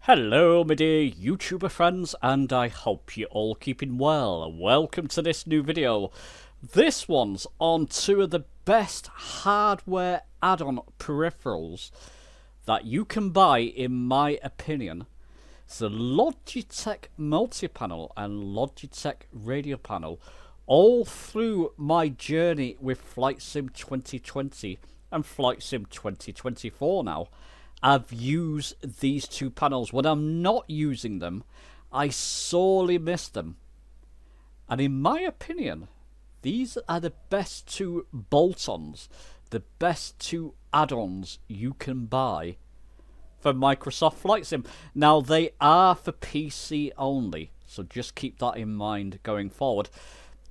Hello my dear YouTuber friends, and I hope you're all keeping well. Welcome to this new video. This one's on two of the best hardware add-on peripherals that you can buy, in my opinion. It's the Logitech Multi Panel and Logitech Radio Panel. All through my journey with Flight Sim 2020 and Flight Sim 2024 now, I've used these two panels. When I'm not using them, I sorely miss them. And in my opinion, these are the best two bolt-ons, the best two add-ons you can buy for Microsoft Flight Sim. Now, they are for PC only, so just keep that in mind going forward.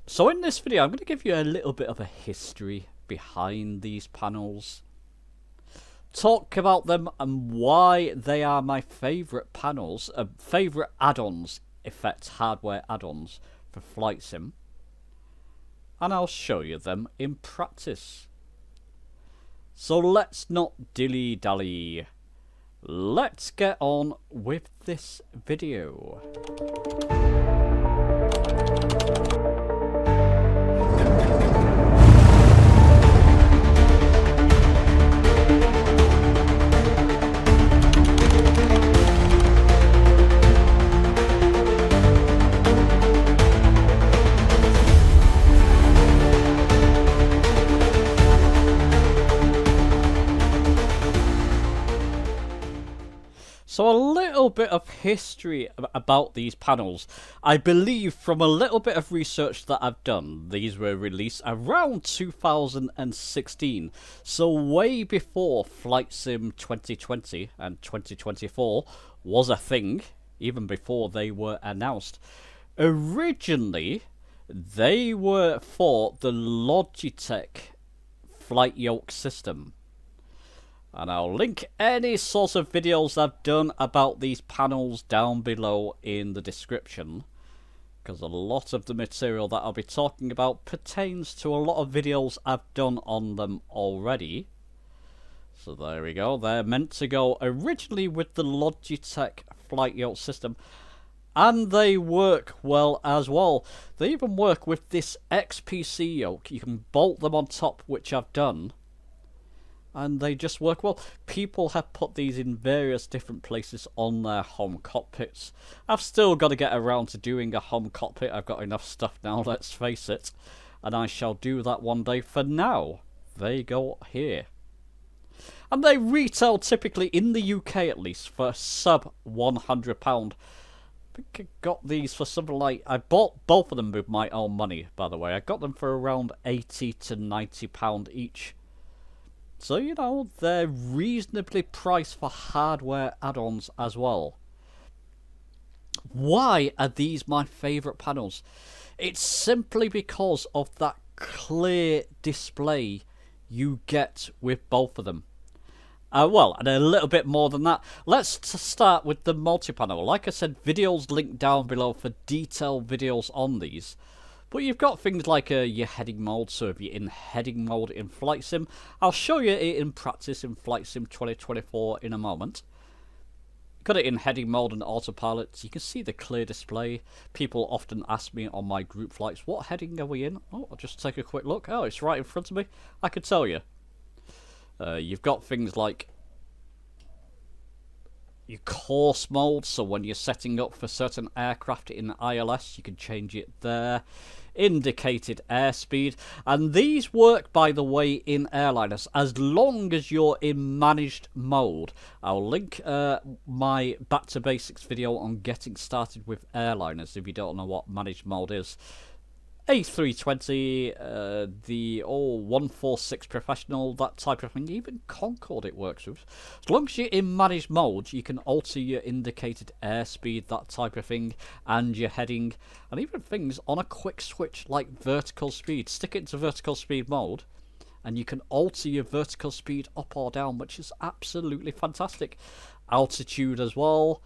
So in this video, I'm going to give you a little bit of a history behind these panels, talk about them and why they are my favourite panels, favourite add-ons, effects hardware add-ons for Flight Sim, and I'll show you them in practice. So let's not dilly-dally. Let's get on with this video. So a little bit of history about these panels. I believe from a little bit of research that I've done, these were released around 2016. So way before Flight Sim 2020 and 2024 was a thing, even before they were announced. Originally, they were for the Logitech Flight Yoke system. And I'll link any sort of videos I've done about these panels down below in the description, because a lot of the material that I'll be talking about pertains to a lot of videos I've done on them already. So there we go. They're meant to go originally with the Logitech Flight Yoke system, and they work well as well. They even work with this XPC yoke. You can bolt them on top, which I've done, and they just work well. People have put these in various different places on their home cockpits. I've still got to get around to doing a home cockpit. I've got enough stuff now, let's face it, and I shall do that one day. For now, they go here. And they retail typically, in the UK at least, for sub £100. I think I got these for something like, I bought both of them with my own money, by the way. I got them for around £80 to £90 each. So, you know, they're reasonably priced for hardware add-ons as well. Why are these my favourite panels? It's simply because of that clear display you get with both of them. Well, and a little bit more than that. Let's start with the multi-panel. Like I said, videos linked down below for detailed videos on these. But you've got things like your heading mode, so if you're in heading mode in Flight Sim, I'll show you it in practice in Flight Sim 2024 in a moment. Got it in heading mode and autopilot, so you can see the clear display. People often ask me on my group flights, what heading are we in? Oh, I'll just take a quick look. Oh, it's right in front of me. I can tell you. You've got things like your course mode, so when you're setting up for certain aircraft in ILS, you can change it there. Indicated airspeed, and these work, by the way, in airliners as long as you're in managed mode. I'll link my back to basics video on getting started with airliners if you don't know what managed mode is. A320, the 146 Professional, that type of thing. Even Concorde it works with. As long as you're in managed mode, you can alter your indicated airspeed, that type of thing, and your heading, and even things on a quick switch like vertical speed. Stick it into vertical speed mode, and you can alter your vertical speed up or down, which is absolutely fantastic. Altitude as well,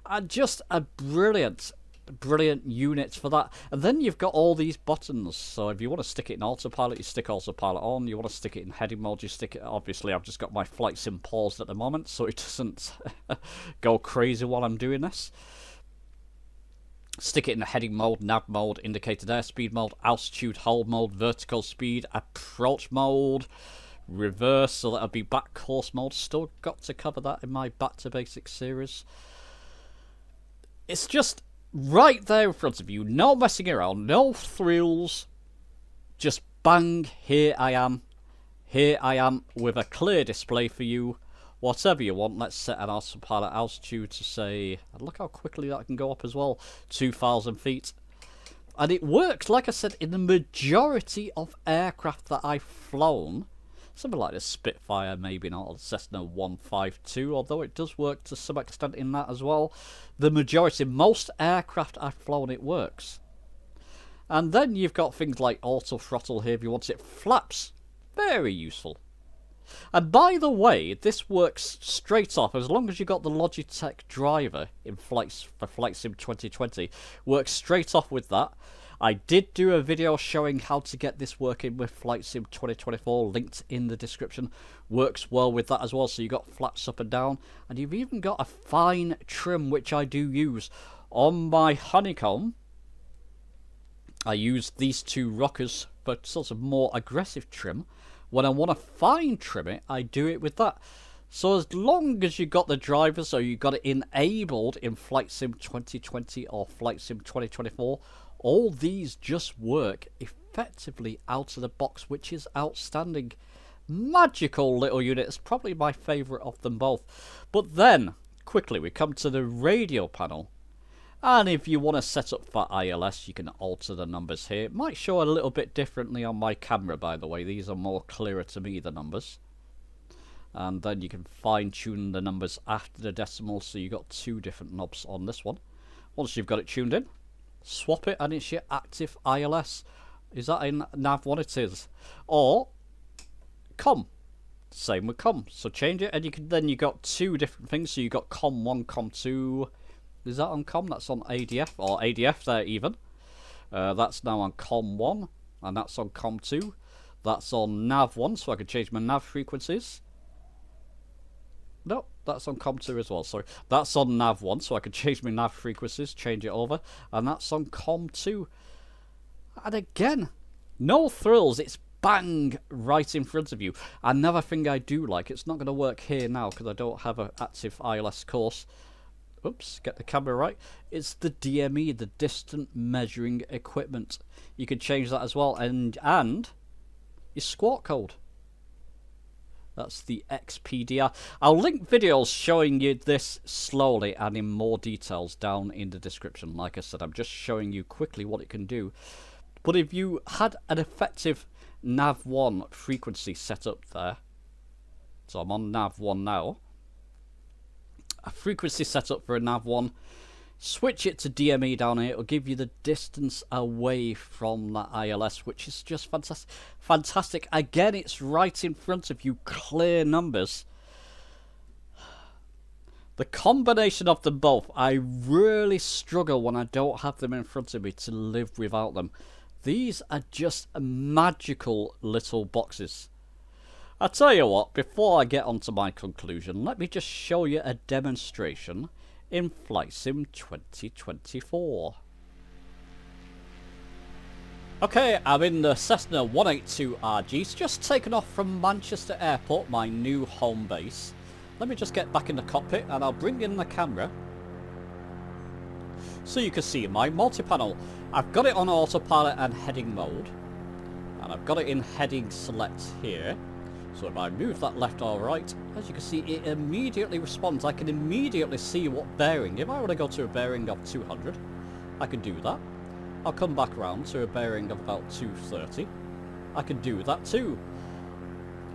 and just a brilliant brilliant units for that. And then you've got all these buttons. So if you want to stick it in autopilot, you stick autopilot on. You want to stick it in heading mode, you stick it. Obviously, I've just got my flight sim paused at the moment, so it doesn't go crazy while I'm doing this. Stick it in the heading mode, nav mode, indicated airspeed mode, altitude hold mode, vertical speed, approach mode, reverse, so that'll be back course mode. Still got to cover that in my Back to Basics series. It's just right there in front of you, no messing around, no thrills, just bang, here I am with a clear display for you. Whatever you want, let's set an autopilot altitude to say, and look how quickly that can go up as well, 2,000 feet. And it works, like I said, in the majority of aircraft that I've flown. Something like the Spitfire, maybe not, or the Cessna 152, although it does work to some extent in that as well. The majority, most aircraft I've flown, it works. And then you've got things like auto throttle here if you want it. Flaps, very useful. And by the way, this works straight off, as long as you've got the Logitech driver in Flight Sim 2020, works straight off with that. I did do a video showing how to get this working with Flight Sim 2024, linked in the description. Works well with that as well, so you've got flaps up and down, and you've even got a fine trim, which I do use. On my Honeycomb, I use these two rockers for sort of more aggressive trim. When I want to fine trim it, I do it with that. So as long as you got the driver, so you got it enabled in Flight Sim 2020 or Flight Sim 2024, all these just work effectively out of the box, which is outstanding. Magical little unit. It's probably my favourite of them both. But then, quickly, we come to the radio panel. And if you want to set up for ILS, you can alter the numbers here. It might show a little bit differently on my camera, by the way. These are more clearer to me, the numbers. And then you can fine-tune the numbers after the decimal, so you've got two different knobs on this one. Once you've got it tuned in, swap it and it's your active ILS. Is that in nav1? It is. Or COM. Same with COM. So change it, and you can then you got two different things. So you got COM1, COM2. Is that on COM? That's on ADF, or ADF there even. That's now on COM1, and that's on COM2. That's on nav1, so I can change my nav frequencies. No, that's on COM2 as well, sorry. That's on nav1, so I can change my nav frequencies, change it over. And that's on COM2. And again, no thrills, it's bang right in front of you. Another thing I do like, it's not going to work here now because I don't have an active ILS course. Oops, get the camera right. It's the DME, the distant measuring equipment. You can change that as well, and your squawk code. That's the XPDR. I'll link videos showing you this slowly and in more details down in the description. Like I said, I'm just showing you quickly what it can do. But if you had an effective nav1 frequency set up there, so I'm on nav1 now, a frequency set up for a nav1, switch it to DME down here, it'll give you the distance away from that ILS, which is just fantastic. Fantastic. Again, it's right in front of you, clear numbers. The combination of them both, I really struggle when I don't have them in front of me to live without them. These are just magical little boxes. I'll tell you what, before I get on to my conclusion, let me just show you a demonstration in Flight Sim 2024. Okay, I'm in the Cessna 182RG. It's just taken off from Manchester Airport, my new home base. Let me just get back in the cockpit and I'll bring in the camera so you can see my multi-panel. I've got it on autopilot and heading mode, and I've got it in heading select here. So if I move that left or right, as you can see, it immediately responds. I can immediately see what bearing. If I want to go to a bearing of 200, I can do that. I'll come back around to a bearing of about 230. I can do that too.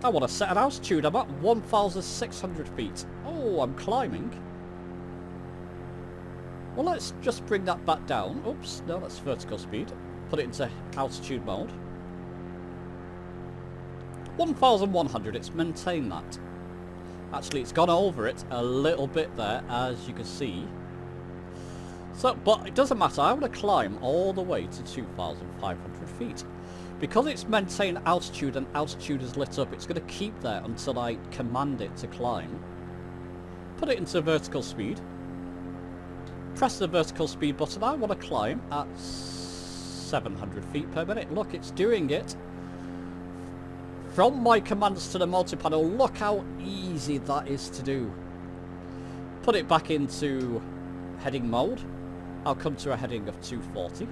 I want to set an altitude. I'm at 1,600 feet. Oh, I'm climbing. Well, let's just bring that back down. Oops, no, that's vertical speed. Put it into altitude mode. 1,100, it's maintained that. Actually, it's gone over it a little bit there, as you can see. So, but it doesn't matter. I want to climb all the way to 2,500 feet. Because it's maintained altitude and altitude is lit up, it's going to keep there until I command it to climb. Put it into vertical speed. Press the vertical speed button. I want to climb at 700 feet per minute. Look, it's doing it. From my commands to the multi-panel, look how easy that is to do. Put it back into heading mode. I'll come to a heading of 240.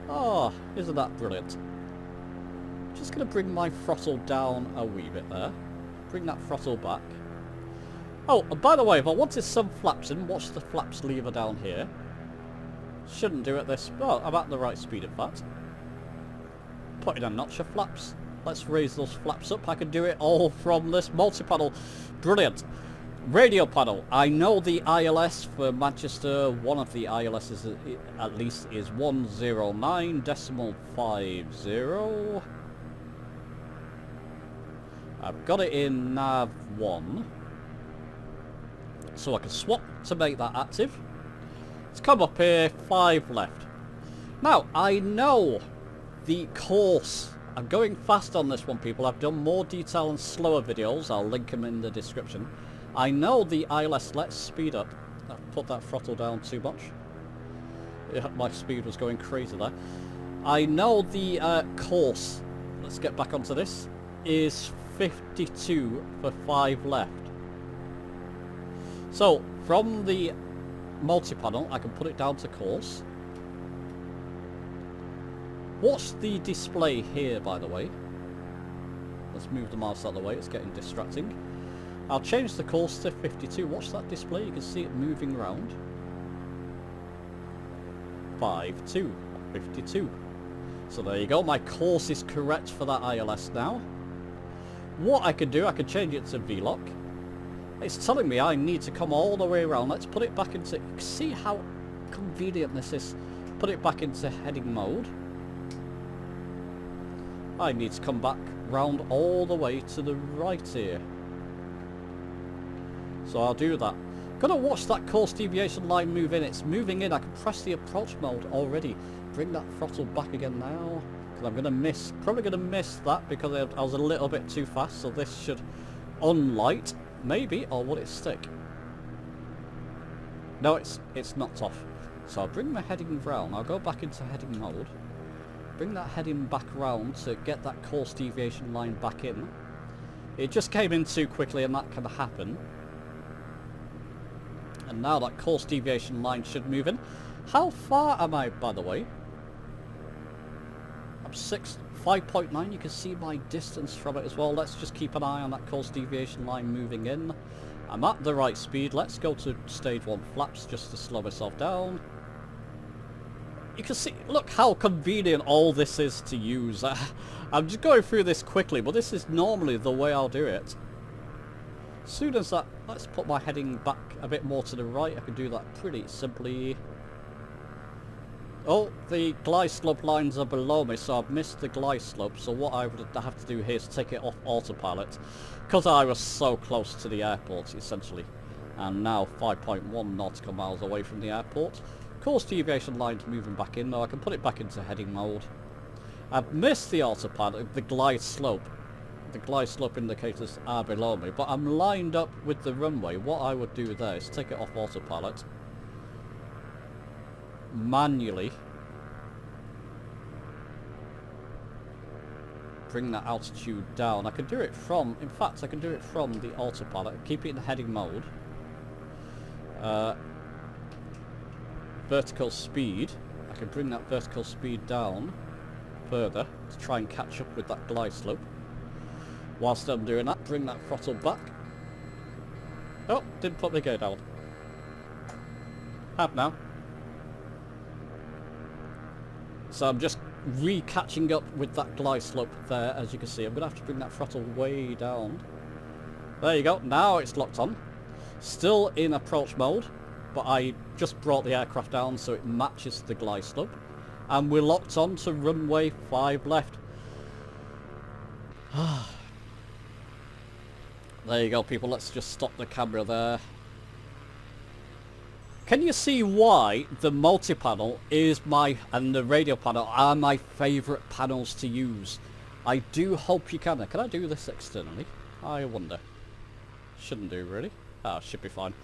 Oh, isn't that brilliant? Just going to bring my throttle down a wee bit there. Bring that throttle back. Oh, and by the way, if I wanted some flaps in, watch the flaps lever down here. Shouldn't do it this... Well, I'm at the right speed in fact. Put in a notch of flaps. Let's raise those flaps up. I can do it all from this multi-panel. Brilliant. Radio panel. I know the ILS for Manchester. One of the ILSs at least is 109.50. I've got it in nav 1. So I can swap to make that active. Let's come up here. 5 left. Now, I know the course. I'm going fast on this one, people. I've done more detail and slower videos. I'll link them in the description. I know the ILS. Let's speed up. I've put that throttle down too much. Yeah, my speed was going crazy there. I know the course. Let's get back onto this. Is 52 for 5 left. So from the multi-panel, I can put it down to course. Watch the display here, by the way. Let's move the mouse out of the way. It's getting distracting. I'll change the course to 52. Watch that display. You can see it moving around. 52. 52. So there you go. My course is correct for that ILS now. What I could do, I could change it to VLOC. It's telling me I need to come all the way around. Let's put it back into... See how convenient this is. Put it back into heading mode. I need to come back round all the way to the right here. So I'll do that. Gonna watch that course deviation line move in. It's moving in. I can press the approach mode already. Bring that throttle back again now. Because I'm gonna miss, probably gonna miss that because I was a little bit too fast. So this should unlight, maybe, or would it stick? No, it's knocked off. So I'll bring my heading round. I'll go back into heading mode. Bring that heading back round to get that course deviation line back in. It just came in too quickly and that can happen. And now that course deviation line should move in. How far am I, by the way? I'm 5.9. You can see my distance from it as well. Let's just keep an eye on that course deviation line moving in. I'm at the right speed. Let's go to stage 1 flaps just to slow myself down. You can see, look how convenient all this is to use. I'm just going through this quickly, but this is normally the way I'll do it. As soon as that, let's put my heading back a bit more to the right. I can do that pretty simply. Oh, the glide slope lines are below me, so I've missed the glide slope. So what I would have to do here is take it off autopilot, because I was so close to the airport, essentially. And now 5.1 nautical miles away from the airport. Course deviation line's moving back in. Now I can put it back into heading mode. I've missed the autopilot, the glide slope. The glide slope indicators are below me, but I'm lined up with the runway. What I would do there is take it off autopilot. Manually. Bring that altitude down. I can do it from, in fact, I can do it from the autopilot. Keep it in heading mode. Vertical speed. I can bring that vertical speed down further to try and catch up with that glide slope. Whilst I'm doing that, bring that throttle back. Oh, didn't put the gear down. Have now. So I'm just re-catching up with that glide slope there, as you can see. I'm going to have to bring that throttle way down. There you go. Now it's locked on. Still in approach mode, but I just brought the aircraft down so it matches the glide slope. And we're locked on to runway 5 left. There you go, people. Let's just stop the camera there. Can you see why the multi-panel is and the radio panel are my favourite panels to use? I do hope you can. Can I do this externally? I wonder. Shouldn't do, really. Ah, should be fine.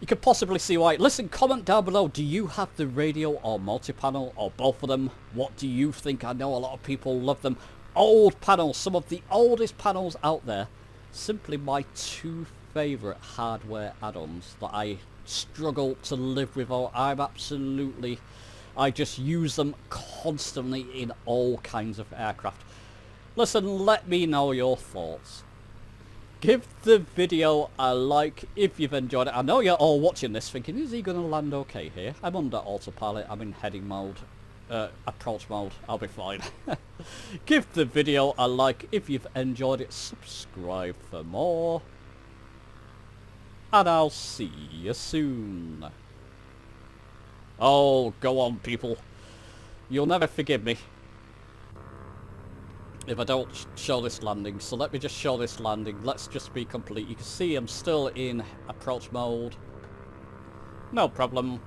You could possibly see why. Listen, comment down below. Do you have the radio or multi-panel or both of them? What do you think? I know a lot of people love them. Old panels, some of the oldest panels out there. Simply my two favourite hardware add-ons that I struggle to live without. I just use them constantly in all kinds of aircraft. Listen, let me know your thoughts. Give the video a like if you've enjoyed it. I know you're all watching this thinking, is he going to land okay here? I'm under autopilot, I'm in heading mode, approach mode, I'll be fine. Give the video a like if you've enjoyed it, subscribe for more, and I'll see you soon. Oh, go on people, you'll never forgive me if I don't show this landing, so let me just show this landing. Let's just be complete. You can see I'm still in approach mode. No problem.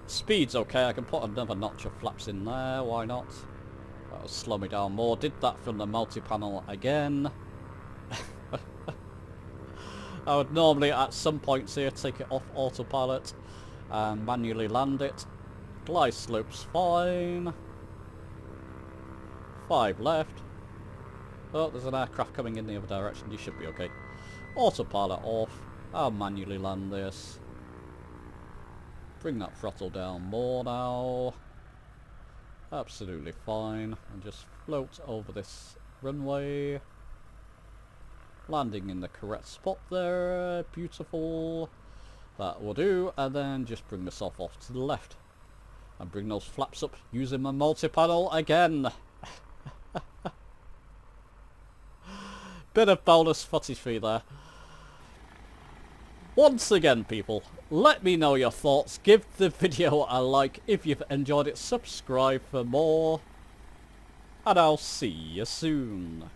Speed's okay, I can put another notch of flaps in there, why not? That'll slow me down more. Did that from the multi-panel again. I would normally at some points here take it off autopilot and manually land it. Glide slope's fine. 5 left. Oh, there's an aircraft coming in the other direction. You should be okay. Autopilot off. I'll manually land this. Bring that throttle down more now. Absolutely fine. And just float over this runway. Landing in the correct spot there. Beautiful. That will do. And then just bring myself off to the left. And bring those flaps up using my multi-panel again. Bit of bonus footage for you there. Once again people, let me know your thoughts, give the video a like if you've enjoyed it, subscribe for more, and I'll see you soon.